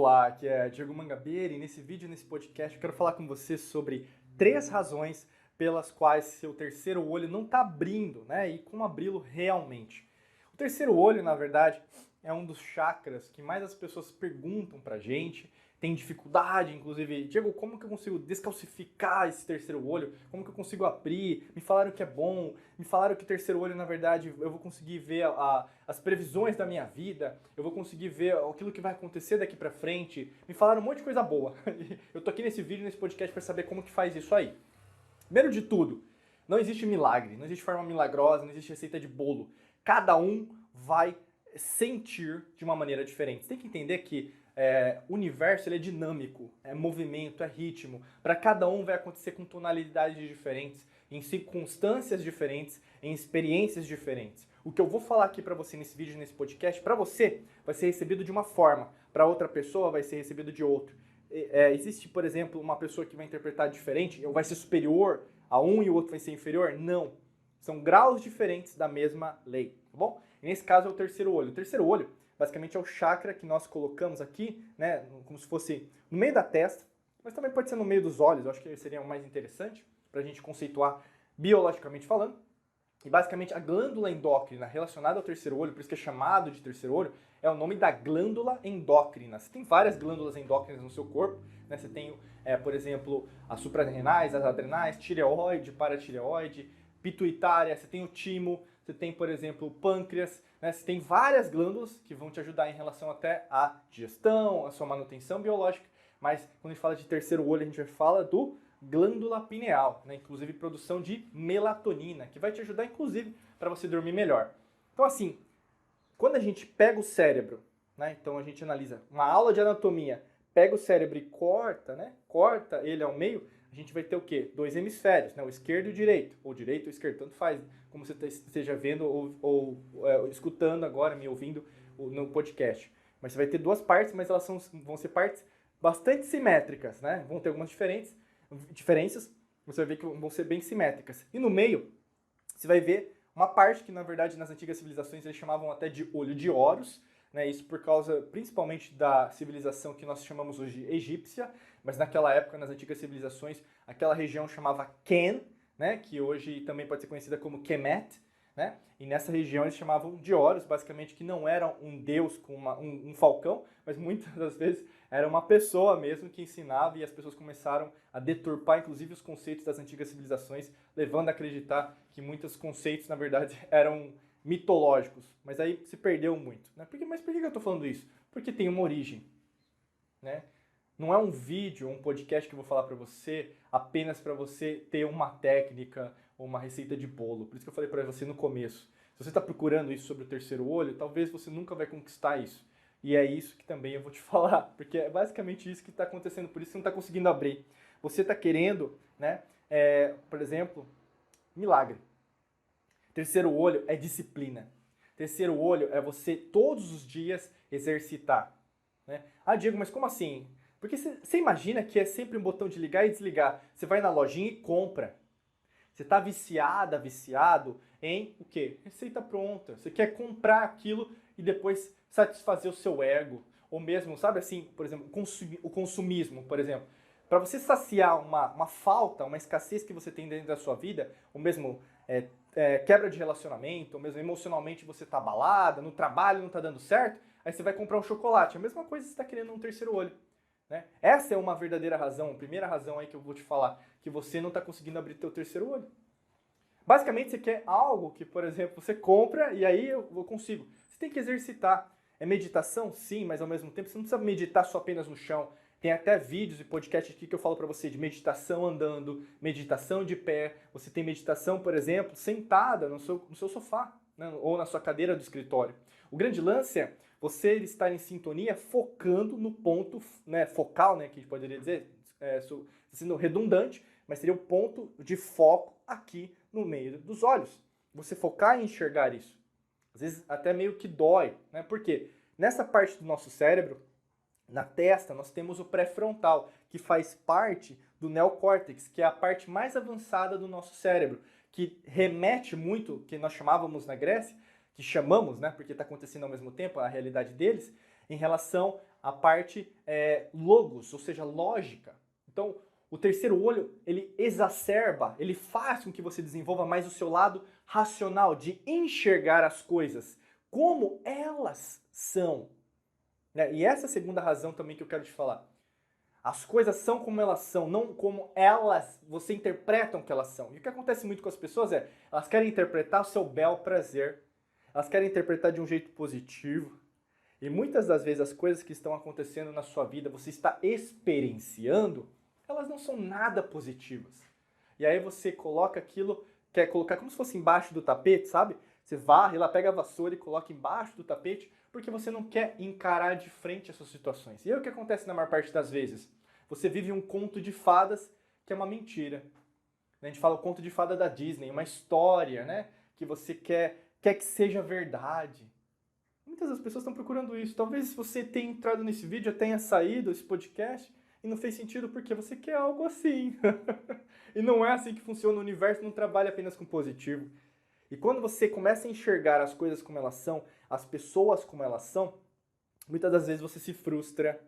Olá, aqui é Diego Mangabeira e nesse vídeo, nesse podcast, eu quero falar com você sobre 3 razões pelas quais seu terceiro olho não está abrindo, né? E como abri-lo realmente. O terceiro olho, na verdade, é um dos chakras que mais as pessoas perguntam pra gente, tem dificuldade, inclusive, Diego, como que eu consigo descalcificar esse terceiro olho? Como que eu consigo abrir? Me falaram que é bom, me falaram que o terceiro olho, na verdade, eu vou conseguir ver as previsões da minha vida, eu vou conseguir ver aquilo que vai acontecer daqui pra frente. Me falaram um monte de coisa boa. Eu tô aqui nesse vídeo, nesse podcast, pra saber como que faz isso aí. Primeiro de tudo, não existe milagre, não existe forma milagrosa, não existe receita de bolo. Cada um vai sentir de uma maneira diferente. Você tem que entender que o universo ele é dinâmico, é movimento, é ritmo. Para cada um vai acontecer com tonalidades diferentes, em circunstâncias diferentes, em experiências diferentes. O que eu vou falar aqui para você nesse vídeo, nesse podcast, para você vai ser recebido de uma forma, para outra pessoa vai ser recebido de outra. Existe, por exemplo, uma pessoa que vai interpretar diferente, ou vai ser superior a um e o outro vai ser inferior? Não. São graus diferentes da mesma lei, tá bom? E nesse caso é o terceiro olho. O terceiro olho, basicamente, é o chakra que nós colocamos aqui, né, como se fosse no meio da testa, mas também pode ser no meio dos olhos, eu acho que seria o mais interessante para a gente conceituar biologicamente falando. E basicamente a glândula endócrina relacionada ao terceiro olho, por isso que é chamado de terceiro olho, é o nome da glândula endócrina. Você tem várias glândulas endócrinas no seu corpo, né? Você tem, por exemplo, as suprarrenais, as adrenais, tireoide, paratireoide, pituitária, você tem o timo, você tem, por exemplo, o pâncreas, né? Você tem várias glândulas que vão te ajudar em relação até à digestão, à sua manutenção biológica, mas quando a gente fala de terceiro olho, a gente fala do glândula pineal, né? Inclusive produção de melatonina, que vai te ajudar, inclusive, para você dormir melhor. Então, assim, quando a gente pega o cérebro, né? Então a gente analisa uma aula de anatomia, pega o cérebro e corta, né? Corta ele ao meio, a gente vai ter o quê? 2 hemisférios, né? O esquerdo e o direito, ou direito ou esquerdo, tanto faz, como você esteja vendo ou escutando agora, me ouvindo no podcast. Mas você vai ter 2 partes, mas elas vão ser partes bastante simétricas, né? Vão ter algumas diferenças, você vai ver que vão ser bem simétricas. E no meio, você vai ver uma parte que, na verdade, nas antigas civilizações eles chamavam até de olho de Horus, né? Isso por causa, principalmente, da civilização que nós chamamos hoje egípcia, mas naquela época, nas antigas civilizações, aquela região chamava Ken, né? Que hoje também pode ser conhecida como Kemet, né? E nessa região eles chamavam de Horus, basicamente, que não era um deus com um falcão, mas muitas das vezes era uma pessoa mesmo que ensinava e as pessoas começaram a deturpar, inclusive, os conceitos das antigas civilizações, levando a acreditar que muitos conceitos, na verdade, eram mitológicos. Mas aí se perdeu muito, né? Mas por que eu estou falando isso? Porque tem uma origem, né? Não é um vídeo, um podcast que eu vou falar para você apenas para você ter uma técnica ou uma receita de bolo. Por isso que eu falei para você no começo. Se você está procurando isso sobre o terceiro olho, talvez você nunca vai conquistar isso. E é isso que também eu vou te falar, porque é basicamente isso que está acontecendo, por isso que você não está conseguindo abrir. Você está querendo, né, por exemplo, milagre. Terceiro olho é disciplina. Terceiro olho é você todos os dias exercitar, né? Ah, Diego, mas como assim? Porque você imagina que é sempre um botão de ligar e desligar. Você vai na lojinha e compra. Você está viciado em o quê? Receita pronta. Você quer comprar aquilo e depois satisfazer o seu ego. Ou mesmo, sabe assim, por exemplo, o consumismo, por exemplo. Para você saciar uma falta, uma escassez que você tem dentro da sua vida, ou mesmo quebra de relacionamento, ou mesmo emocionalmente você está abalada, no trabalho não está dando certo, aí você vai comprar um chocolate. A mesma coisa você está querendo um terceiro olho. Né? Essa é uma verdadeira razão, a primeira razão aí que eu vou te falar, que você não está conseguindo abrir teu terceiro olho. Basicamente, você quer algo que, por exemplo, você compra e aí eu consigo. Você tem que exercitar. É meditação? Sim, mas ao mesmo tempo você não precisa meditar só apenas no chão. Tem até vídeos e podcasts aqui que eu falo para você de meditação andando, meditação de pé. Você tem meditação, por exemplo, sentada no seu sofá, né? Ou na sua cadeira do escritório. O grande lance é você estar em sintonia focando no ponto, né, focal, né, que a gente poderia dizer, sendo redundante, mas seria o ponto de foco aqui no meio dos olhos. Você focar em enxergar isso. Às vezes até meio que dói, né? Por quê? Nessa parte do nosso cérebro, na testa, nós temos o pré-frontal, que faz parte do neocórtex, que é a parte mais avançada do nosso cérebro, que remete muito, que nós chamávamos na Grécia, que chamamos, né, porque está acontecendo ao mesmo tempo, a realidade deles, em relação a parte logos, ou seja, lógica. Então, o terceiro olho, ele exacerba, ele faz com que você desenvolva mais o seu lado racional, de enxergar as coisas como elas são. Né? E essa é a segunda razão também que eu quero te falar. As coisas são como elas são, não como você interpretam que elas são. E o que acontece muito com as pessoas elas querem interpretar o seu bel prazer, elas querem interpretar de um jeito positivo. E muitas das vezes as coisas que estão acontecendo na sua vida, você está experienciando, elas não são nada positivas. E aí você coloca aquilo, quer colocar como se fosse embaixo do tapete, sabe? Você varre lá, pega a vassoura e coloca embaixo do tapete, porque você não quer encarar de frente essas situações. E aí o que acontece na maior parte das vezes? Você vive um conto de fadas que é uma mentira. A gente fala o conto de fada da Disney, uma história, né? Que você quer que seja verdade. Muitas das pessoas estão procurando isso. Talvez você tenha entrado nesse vídeo, tenha saído esse podcast e não fez sentido porque você quer algo assim. E não é assim que funciona. O universo não trabalha apenas com positivo. E quando você começa a enxergar as coisas como elas são, as pessoas como elas são, muitas das vezes você se frustra.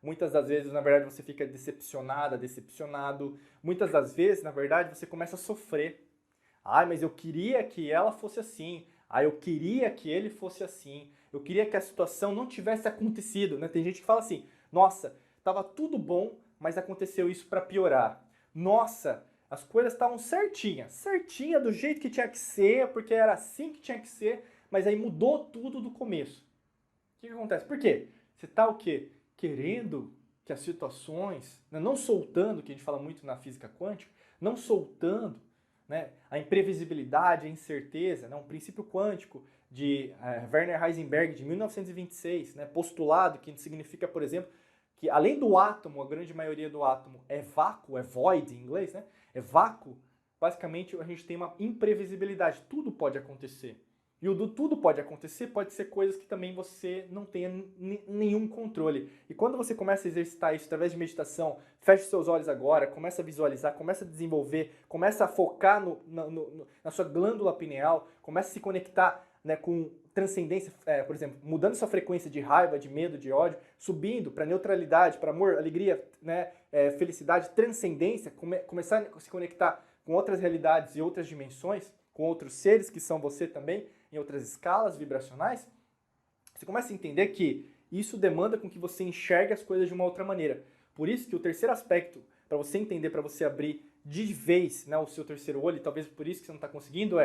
Muitas das vezes, na verdade, você fica decepcionado. Muitas das vezes, na verdade, você começa a sofrer. Ai, mas eu queria que ela fosse assim. Ah, eu queria que ele fosse assim. Eu queria que a situação não tivesse acontecido, né? Tem gente que fala assim, nossa, tava tudo bom, mas aconteceu isso para piorar. Nossa, as coisas estavam certinha do jeito que tinha que ser, porque era assim que tinha que ser, mas aí mudou tudo do começo. O que acontece? Por quê? Você tá o quê? Querendo que as situações, né, não soltando, que a gente fala muito na física quântica, não soltando, né, a imprevisibilidade, a incerteza, né, um princípio quântico de Werner Heisenberg, de 1926, né, postulado, que significa, por exemplo, que além do átomo, a grande maioria do átomo é vácuo, é void em inglês, né, é vácuo, basicamente a gente tem uma imprevisibilidade, tudo pode acontecer. E o do tudo pode acontecer, pode ser coisas que também você não tenha nenhum controle. E quando você começa a exercitar isso através de meditação, fecha os seus olhos agora, começa a visualizar, começa a desenvolver, começa a focar na sua glândula pineal, começa a se conectar, né, com transcendência, por exemplo, mudando sua frequência de raiva, de medo, de ódio, subindo para neutralidade, para amor, alegria, né, felicidade, transcendência, começar a se conectar com outras realidades e outras dimensões, com outros seres que são você também, em outras escalas vibracionais, você começa a entender que isso demanda com que você enxergue as coisas de uma outra maneira. Por isso que o terceiro aspecto, para você entender, para você abrir de vez, né, o seu terceiro olho, e talvez por isso que você não está conseguindo,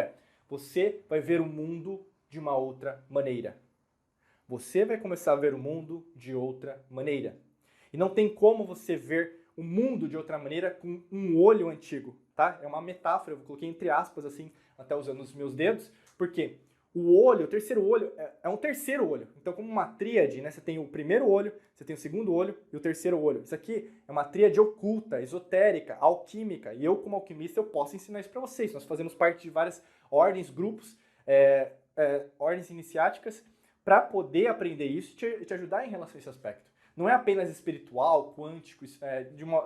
você vai ver o mundo de uma outra maneira. Você vai começar a ver o mundo de outra maneira. E não tem como você ver o mundo de outra maneira com um olho antigo, tá? É uma metáfora, eu coloquei entre aspas assim, até usando os meus dedos, porque o olho, o terceiro olho, é um terceiro olho. Então, como uma tríade, né? Você tem o primeiro olho, você tem o segundo olho e o terceiro olho. Isso aqui é uma tríade oculta, esotérica, alquímica. E eu, como alquimista, eu posso ensinar isso para vocês. Nós fazemos parte de várias ordens, grupos, ordens iniciáticas, para poder aprender isso e te ajudar em relação a esse aspecto. Não é apenas espiritual, quântico,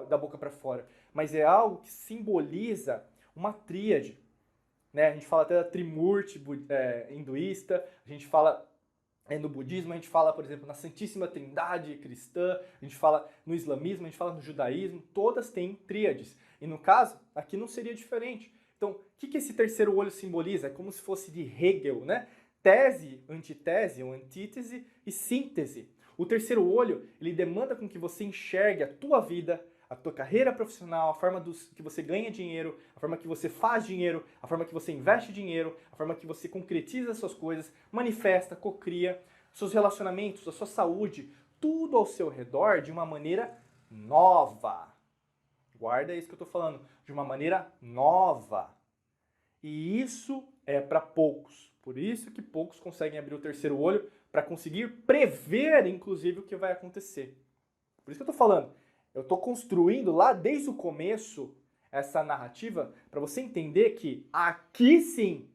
da boca para fora, mas é algo que simboliza uma tríade. Né? A gente fala até da Trimurti hinduísta, a gente fala no budismo, a gente fala, por exemplo, na Santíssima Trindade cristã, a gente fala no islamismo, a gente fala no judaísmo, todas têm tríades. E no caso, aqui não seria diferente. Então, o que esse terceiro olho simboliza? É como se fosse de Hegel, né? Tese, antitese, ou antítese e síntese. O terceiro olho, ele demanda com que você enxergue a tua vida, a tua carreira profissional, a forma que você ganha dinheiro, a forma que você faz dinheiro, a forma que você investe dinheiro, a forma que você concretiza as suas coisas, manifesta, cocria, seus relacionamentos, a sua saúde, tudo ao seu redor de uma maneira nova. Guarda isso que eu estou falando, de uma maneira nova. E isso é para poucos. Por isso que poucos conseguem abrir o terceiro olho para conseguir prever, inclusive, o que vai acontecer. Por isso que eu estou falando. Eu estou construindo lá desde o começo essa narrativa para você entender que aqui sim,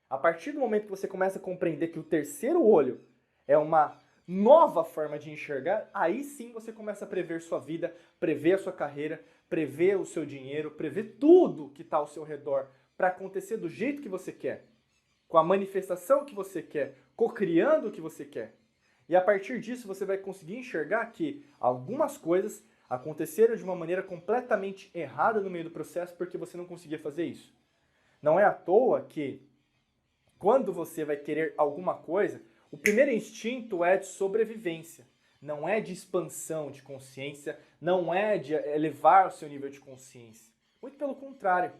a partir do momento que você começa a compreender que o terceiro olho é uma nova forma de enxergar, aí sim você começa a prever sua vida, prever a sua carreira, prever o seu dinheiro, prever tudo que está ao seu redor para acontecer do jeito que você quer, com a manifestação que você quer, co-criando o que você quer. E a partir disso você vai conseguir enxergar que algumas coisas aconteceram de uma maneira completamente errada no meio do processo porque você não conseguia fazer isso. Não é à toa que quando você vai querer alguma coisa, o primeiro instinto é de sobrevivência. Não é de expansão de consciência, não é de elevar o seu nível de consciência. Muito pelo contrário.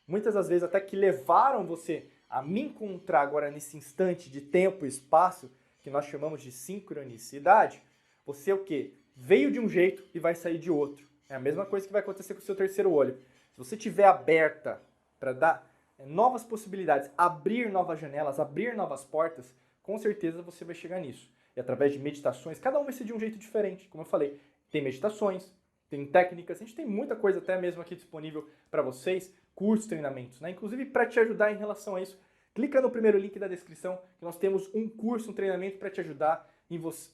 Muitas das vezes até que levaram você a me encontrar agora nesse instante de tempo e espaço, que nós chamamos de sincronicidade, você o quê? Veio de um jeito e vai sair de outro. É a mesma coisa que vai acontecer com o seu terceiro olho. Se você estiver aberta para dar novas possibilidades, abrir novas janelas, abrir novas portas, com certeza você vai chegar nisso. E através de meditações, cada um vai ser de um jeito diferente. Como eu falei, tem meditações, tem técnicas, a gente tem muita coisa até mesmo aqui disponível para vocês, cursos, treinamentos, né? Inclusive para te ajudar em relação a isso, clica no primeiro link da descrição, que nós temos um curso, um treinamento para te ajudar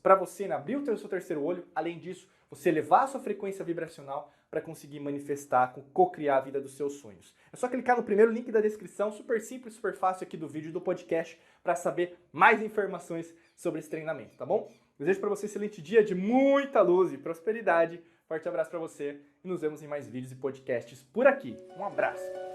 para você abrir o seu terceiro olho. Além disso, você elevar a sua frequência vibracional para conseguir manifestar, co-criar a vida dos seus sonhos. É só clicar no primeiro link da descrição, super simples, super fácil aqui do vídeo do podcast, para saber mais informações sobre esse treinamento, tá bom? Desejo para você um excelente dia de muita luz e prosperidade. Forte abraço para você e nos vemos em mais vídeos e podcasts por aqui. Um abraço!